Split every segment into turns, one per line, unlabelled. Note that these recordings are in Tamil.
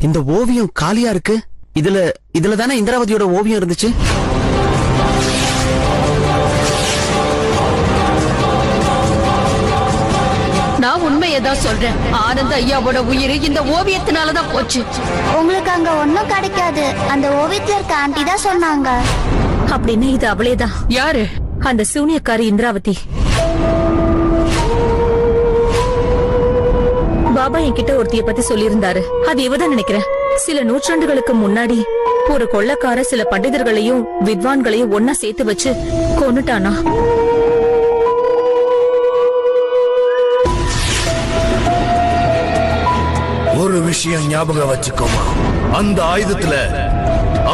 இந்த ஓவியம் காலியா இருக்கு. இதுல தானே இந்திராவதியோட ஓவியம் இருந்துச்சு.
நான் உண்மையதான் சொல்றேன். ஆனந்த ஐயாவோட உயிர் இந்த ஓவியத்தினாலதான் போச்சு.
உங்களுக்கு அங்க ஒண்ணும் கிடைக்காது, அந்த ஓவியத்துல இருக்க ஆண்டி தான் சொன்னாங்க.
அப்படின்னு இது அவளேதான்.
யாரு?
அந்த சூனியக்காரி இந்திராவதி. பாபா என்கிட்ட ஒருத்திய பத்தி சொல்லியிருந்தாரு. அது இவதான் நினைக்கிறேன். சில நூற்றாண்டுகளுக்கு முன்னாடி ஒரு கொள்ளக்கார சில பண்டிதர்களையும் வித்வான்களையும் ஒன்னா சேர்த்து வச்சு கொன்னுட்டானா.
ஒரு விஷயம் ஞாபகம் வச்சுக்கோமா, அந்த ஆயுதத்துல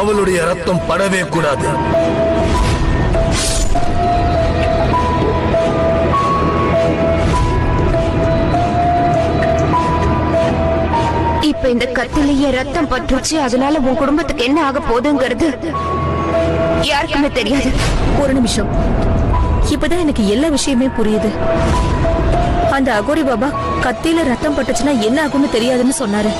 அவளுடைய ரத்தம் படவே கூடாது.
இப்ப இந்த கத்திலேயே ரத்தம் பற்றுச்சு. அதனால உன் குடும்பத்துக்கு என்ன ஆக போகுதுங்கிறது யாருக்குமே தெரியாது.
ஒரு நிமிஷம், இப்பதான் எனக்கு எல்லா விஷயமே புரியுது. அந்த அகோரி பாபா கத்தியில ரத்தம் பட்டுச்சுன்னா என்ன ஆகும்னு தெரியாதுன்னு சொன்னாரு.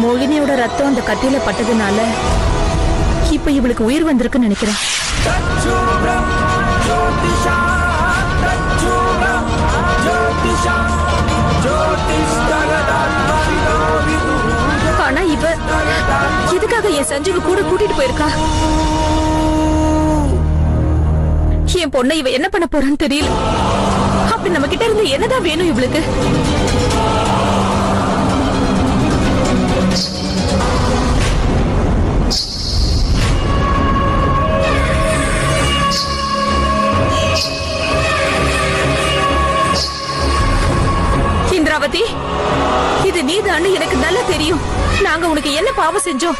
மோகினியோட ரத்தம் அந்த கத்தியில பட்டதுனால இப்ப இவளுக்கு உயிர் வந்திருக்குன்னு நினைக்கிறேன். ஆனா இவ எதுக்காக என் சஞ்சீவ கூட கூட்டிட்டு போயிருக்கா? என் பொண்ணை இவ என்ன பண்ண போறான்னு தெரியல. அப்படி நம்ம கிட்ட இருந்து என்னதான் வேணும் இவளுக்கு? இந்திராவதி, இது நீதான்னு எனக்கு நல்லா தெரியும். நாங்க உனக்கு என்ன பாவம் செஞ்சோம்?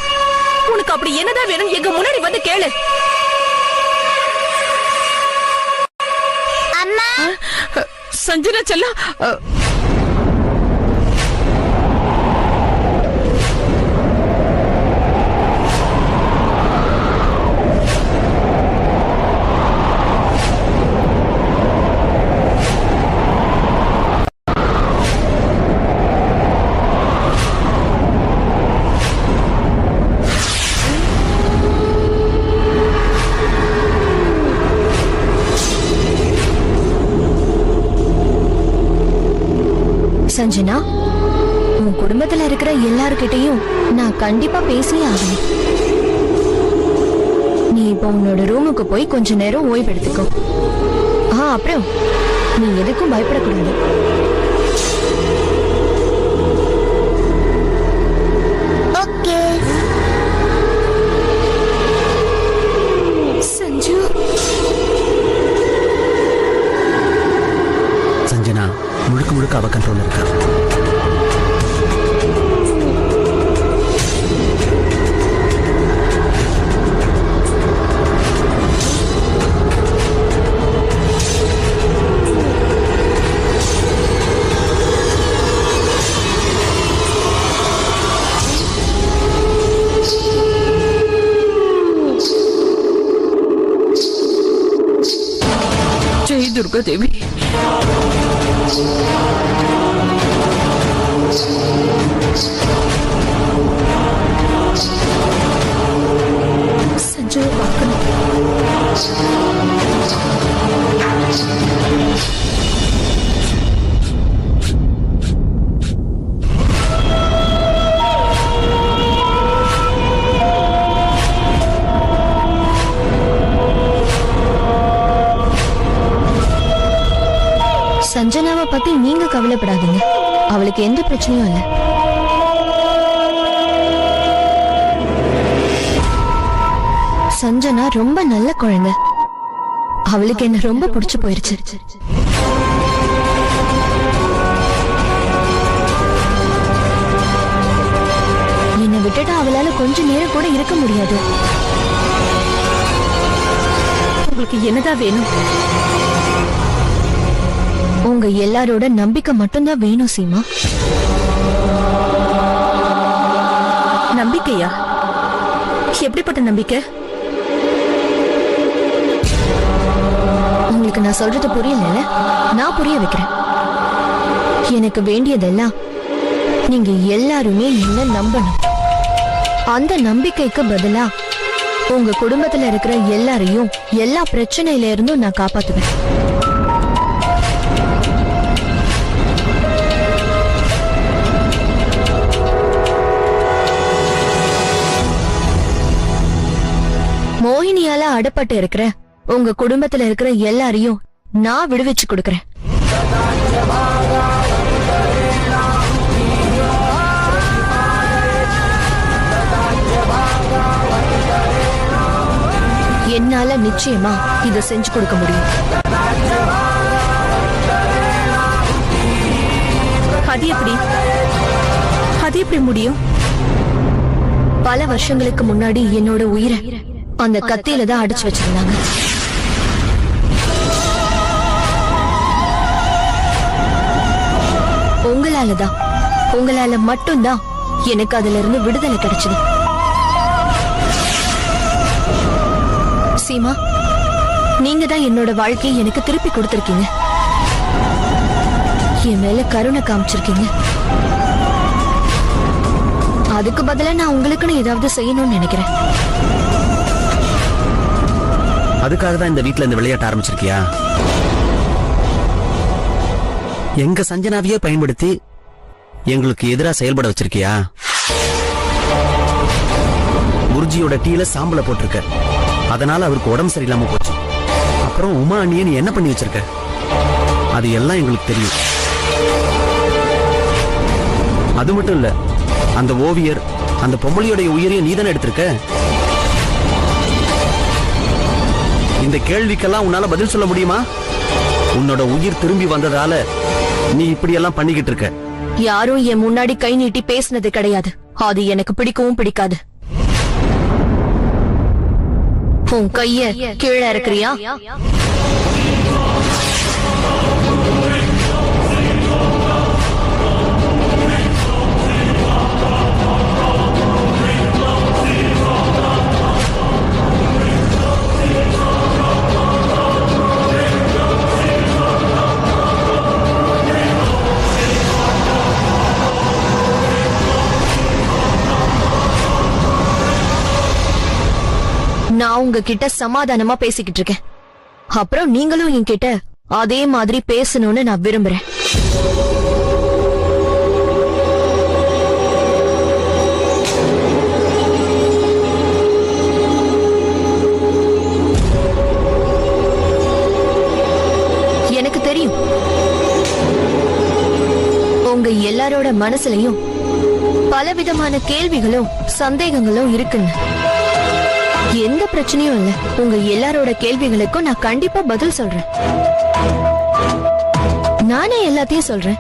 உனக்கு அப்படி என்னதான் வேணும்? எங்க முன்னாடி வந்து கேளு. சஞ்சனா செல்லம்,
சஞ்சனா, உன் குடும்பத்துல இருக்கிற எல்லார்கிட்டையும் நான் கண்டிப்பா பேசியே ஆகணும். நீ இப்ப உன்னோட ரூமுக்கு போய் கொஞ்ச நேரம் ஓய்வு எடுத்துக்கோ. அப்புறம் நீ எதுக்கும் பயப்படக்கூடாது. ஓகே
சஞ்சு.
சஞ்சனா முழுக்க முழுக்க அவ கண்ட்ரோல் இருக்கா.
ஜெய் துர்கா தேவி.
சஞ்சுவை பார்க்கணும்.
சஞ்சனாவை பத்தி நீங்க கவலைப்படாதீங்க. அவளுக்கு எந்த பிரச்சனையும் இல்ல. சஞ்சனா ரொம்ப நல்ல குழந்தை. அவளுக்கு என்ன ரொம்ப பிடிச்சு போயிருச்சு. என்னை விட்டுட்டு அவளால கொஞ்ச நேரம் கூட இருக்க முடியாது.
உங்களுக்கு என்னதான் வேணும்?
உங்க எல்லாரோட நம்பிக்கை மட்டும்தான் வேணும் சீமா.
நம்பிக்கையா? எப்படிப்பட்ட நம்பிக்கை?
உங்களுக்கு நான் சொல்றது புரியல. நான் புரிய வைக்கிறேன். எனக்கு வேண்டியதெல்லாம் நீங்க எல்லாருமே என்ன நம்பணும். அந்த நம்பிக்கைக்கு பதிலா உங்க குடும்பத்துல இருக்கிற எல்லாரையும் எல்லா பிரச்சனையில இருந்தும் நான் காப்பாத்துவேன். மோகினியால அடப்பட்டு இருக்கிற உங்க குடும்பத்துல இருக்கிற எல்லாரையும் நான் விடுவிச்சு கொடுக்கறேன். என்னால நிச்சயமா இத செஞ்சு கொடுக்க முடியும்.
அது எப்படி முடியும்?
பல வருஷங்களுக்கு முன்னாடி என்னோட உயிரை அந்த கத்தியில தான் அடிச்சு வச்சிருந்தாங்க. உங்களால மட்டும்தான் எனக்கு அதுல இருந்து விடுதலை கிடைச்சது. சீமா, நீங்க தான் என்னோட வாழ்க்கையை எனக்கு திருப்பி கொடுத்திருக்கீங்க. என் மேல கருணை காமிச்சிருக்கீங்க. அதுக்கு பதிலா நான் உங்களுக்குன்னு ஏதாவது செய்யணும்னு நினைக்கிறேன்.
அதுக்காக தான் இந்த வீட்ல இந்த விளையாட்ட ஆரம்பிச்சிருக்கியா? எங்க சஞ்சனாவையே பயன்படுத்தி எங்களுக்கு எதிரா செயல்பட வச்சிருக்கியா? குருஜியோட டீல சாம்பல போட்டிருக்க, அதனால அவருக்கு உடம்பு சரியில்லாம போச்சு. அப்புறம் உமா அண்ணியை நீ என்ன பண்ணி வச்சிருக்க? அது எல்லாம் எங்களுக்கு தெரியும். அது மட்டும் இல்ல, அந்த ஓவியர் அந்த பொம்பளையோடைய உயிரையும் நீதானே எடுத்திருக்க. இந்த கேள்விக்கெல்லாம் உன்னால பதில் சொல்ல முடியுமா? உன்னோட உயிர் திரும்பி வந்ததால நீ இப்படி எல்லாம் பண்ணிக்கிட்டு இருக்க.
யாரும் என் முன்னாடி கை நீட்டி பேசினது கிடையாது. அது எனக்கு பிடிக்கவும் பிடிக்காது. உன் கைய கீழே இருக்கிறியா? நான் உங்ககிட்ட சமாதானமா பேசிக்கிட்டு இருக்கேன். அப்புறம் நீங்களும் என்கிட்ட அதே மாதிரி பேசணும்னு நான் விரும்புறேன். எனக்கு தெரியும் உங்க எல்லாரோட மனசுலயும் பலவிதமான கேள்விகளும் சந்தேகங்களும் இருக்குன்னு. எந்த பிரச்சனையும் இல்ல, உங்க எல்லாரோட கேள்விகளுக்கும் நான் கண்டிப்பா பதில் சொல்றேன். நானே எல்லாத்தையும் சொல்றேன்.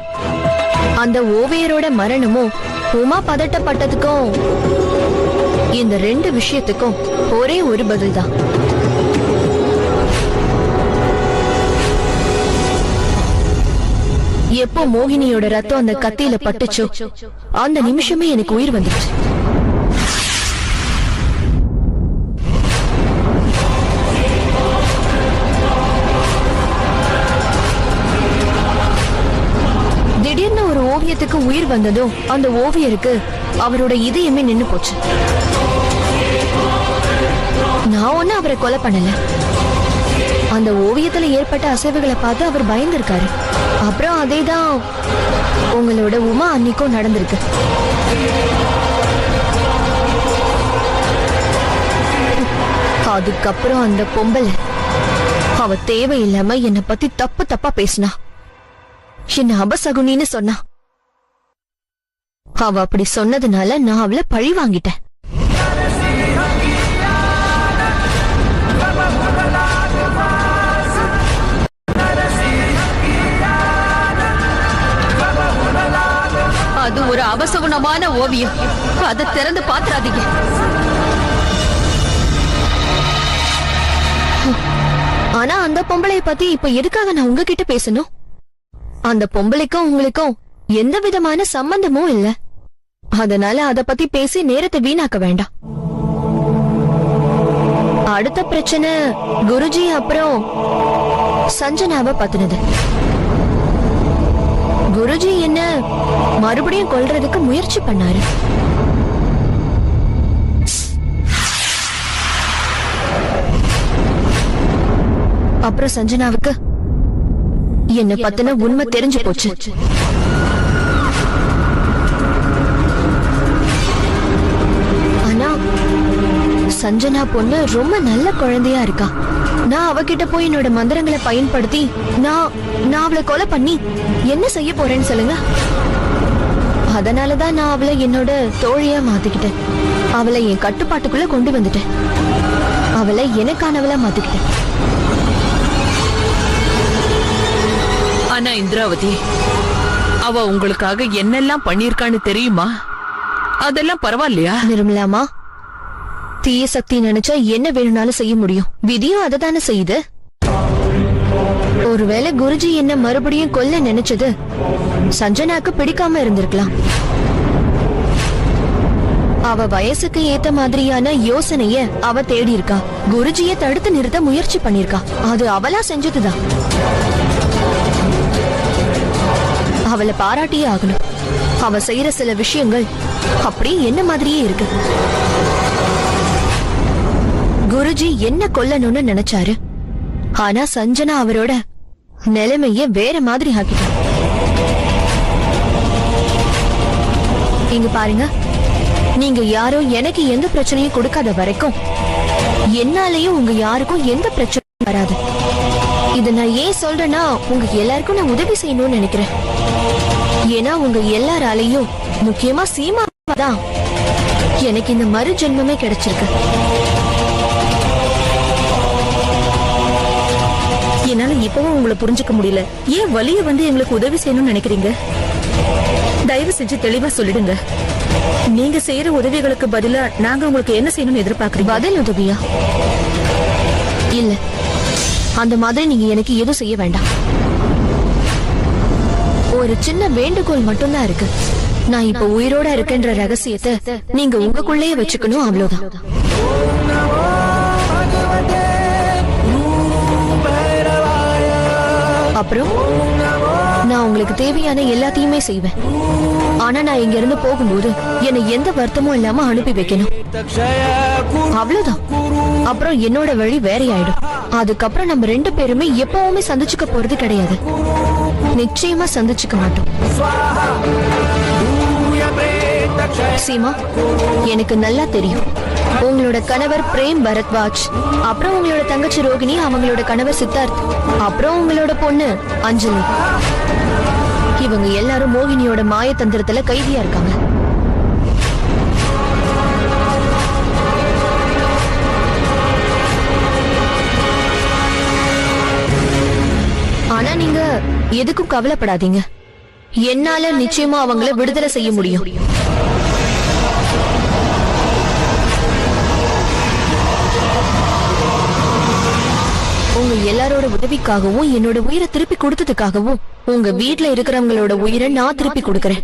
அந்த ஓவியரோட மரணமும் உமா பதட்டப்பட்டதுக்கும் இந்த ரெண்டு விஷயத்துக்கும் ஒரே ஒரு பதில் தான். எப்போ மோகினியோட ரத்தம் அந்த கத்தியில பட்டுச்சோ அந்த நிமிஷமே எனக்கு உயிர் வந்துச்சு. திடீர்னு ஒரு ஓவியத்துக்கு உயிர் வந்ததும் அந்த ஓவியருக்கு அவரோட இதயமே நின்னு போச்சு. நான் ஒண்ணு அவரை கொலை பண்ணல. அந்த ஓவியத்துல ஏற்பட்ட அசைவுகளை பார்த்து அவர் பயந்திருக்காரு. அப்புறம் அதேதான் உங்களோட உமா அன்னிக்கும் நடந்திருக்கு. அதுக்கப்புறம் அந்த பொம்பளை அவ தேவையில்லாம என்னை பத்தி தப்பு தப்பா பேசினா, என்ன அபசகுனின்னு சொன்னா. அவ அப்படி சொன்னதுனால நான் அவளை பழி வாங்கிட்டேன். அது ஒரு அபசகுனமான ஓவியம். அதை திறந்து பாத்துறாதீங்க. ஆனா அந்த பொம்பளைய பத்தி இப்ப எதுக்காக நான் உங்ககிட்ட பேசணும்? அந்த பொம்பளைக்கும் உங்களுக்கும் எந்த விதமான சம்பந்தமும் இல்ல. அதனால அத பத்தி பேசி நேரத்தை வீணாக்க வேண்டாம். அடுத்த பிரச்சனை குருஜி அப்புறம் சஞ்சனாவை பத்தினது. குருஜி என்ன மறுபடியும் கொல்றதுக்கு முயற்சி பண்ணாரு. அப்புறம் சஞ்சனாவுக்கு என்ன பத்தின உண்மை தெரிஞ்சு போச்சு. ஆனா சஞ்சனா பொண்ணு ரொம்ப நல்ல குழந்தையா இருக்கா. நான் அவகிட்ட போய் என்னோட மந்திரங்களை பயன்படுத்தி நான் அவளை கொலை பண்ணி என்ன செய்ய போறேன்னு சொல்லுங்க. அதனாலதான் நான் அவளை என்னோட தோழியா மாத்திக்கிட்டேன். அவளை என் கட்டுப்பாட்டுக்குள்ள கொண்டு வந்துட்டேன். அவளை எனக்கானவளா மாத்திக்கிட்டேன்.
ஆனா இந்திராவதி, அவ உங்களுக்காக என்னெல்லாம் பண்ணிருக்கான்னு தெரியுமா? அதெல்லாம் பரவாயில்லையா?
நிர்மலாமா, தீய சக்தி நினைச்சா என்ன வேணும்னாலும் செய்ய முடியும். விதியும் அததானே செய்யுது. ஒருவேளை குருஜி என்ன மறுபடியும் கொல்ல நினைச்சது சஞ்சனாக்கு பிடிக்காம இருந்திருக்கலாம். அவ வயசுக்கு ஏத்த மாதிரியான யோசனைய அவ தேடி இருக்கா. குருஜியை தடுத்து நிறுத்த முயற்சி பண்ணிருக்கா. அது அவளா செஞ்சதுதான். அவளை பாராட்டியே ஆகணும். அவ செய்யற சில விஷயங்கள் அப்படி என்ன மாதிரியே இருக்கு. குருஜி என்ன கொல்லணும்னு நினைச்சாரு. ஆனா சஞ்சனா அவரோட நிலைமைய வேற மாதிரி ஆக்கிட்டார். இங்க பாருங்க, நீங்க யாரும் எனக்கு எந்த பிரச்சனையும் கொடுக்காத வரைக்கும் என்னாலையும் உங்க யாருக்கும் எந்த பிரச்சனையும் வராது. இத நான் ஏன் சொல்றேன்னா, உங்க எல்லாருக்கும் நான் உதவி செய்யணும்னு நினைக்கிறேன். ஏன்னா உங்க எல்லாராலையும், முக்கியமா சீமாதான் எனக்கு இந்த மறு ஜென்மமே கிடைச்சிருக்கு.
என்னால இப்பவும் உங்களை புரிஞ்சுக்க முடியல. ஏன் வலிய வந்து எங்களுக்கு உதவி செய்யணும்னு நினைக்கிறீங்க? தயவு செஞ்சு தெளிவா சொல்லிடுங்க. நீங்க செய்யற உதவிகளுக்கு பதிலா நாங்க உங்களுக்கு என்ன செய்யணும்னு எதிர்பார்க்கறீங்க?
பதில் உதவியா? இல்ல, அந்த மாதிரி நீங்க எனக்கு எதுவும் செய்ய வேண்டாம். ஒரு சின்ன வேண்டுகோள் மட்டும்தான் இருக்கு. நான் இப்ப உயிரோட இருக்கேன்ற ரகசியத்தை நீங்க உங்களுக்குள்ளேயே வச்சுக்கணும், அவ்வளவுதான். அப்புறம் நான் உங்களுக்கு தேவையான எல்லாத்தையுமே செய்வேன். ஆனா நான் இங்க இருந்து போகும்போது என்னை எந்த வருத்தமும் இல்லாம அனுப்பி வைக்கணும், அவ்வளவுதான். அப்புறம் என்னோட வழி வேறையாயிடும். அதுக்கப்புறம் நம்ம ரெண்டு பேருமே எப்பவுமே சந்திச்சுக்க போறது கிடையாது. நிச்சயமா சந்திச்சுக்க மாட்டோம். சீமா, எனக்கு நல்லா தெரியும் உங்களோட கணவர் பிரேம் பரத்வாஜ், அப்புறம் உங்களோட தங்கச்சி ரோகிணி, அவங்களோட கணவர் சித்தார்த், அப்புறம் உங்களோட பொண்ணு அஞ்சலி, இவங்க எல்லாரும் மோகினியோட மாயத்தந்திரத்துல கைதியா இருக்காங்க. ஆனா நீங்க எதுக்கும் கவலைப்படாதீங்க. என்னால நிச்சயமா அவங்கள விடுதலை செய்ய முடியும். உங்க எல்லாரோட உதவிக்காகவும் என்னோட உயிரை திருப்பி கொடுத்ததுக்காகவும் உங்க வீட்டுல இருக்கிறவங்களோட உயிரை நான் திருப்பி கொடுக்கறேன்.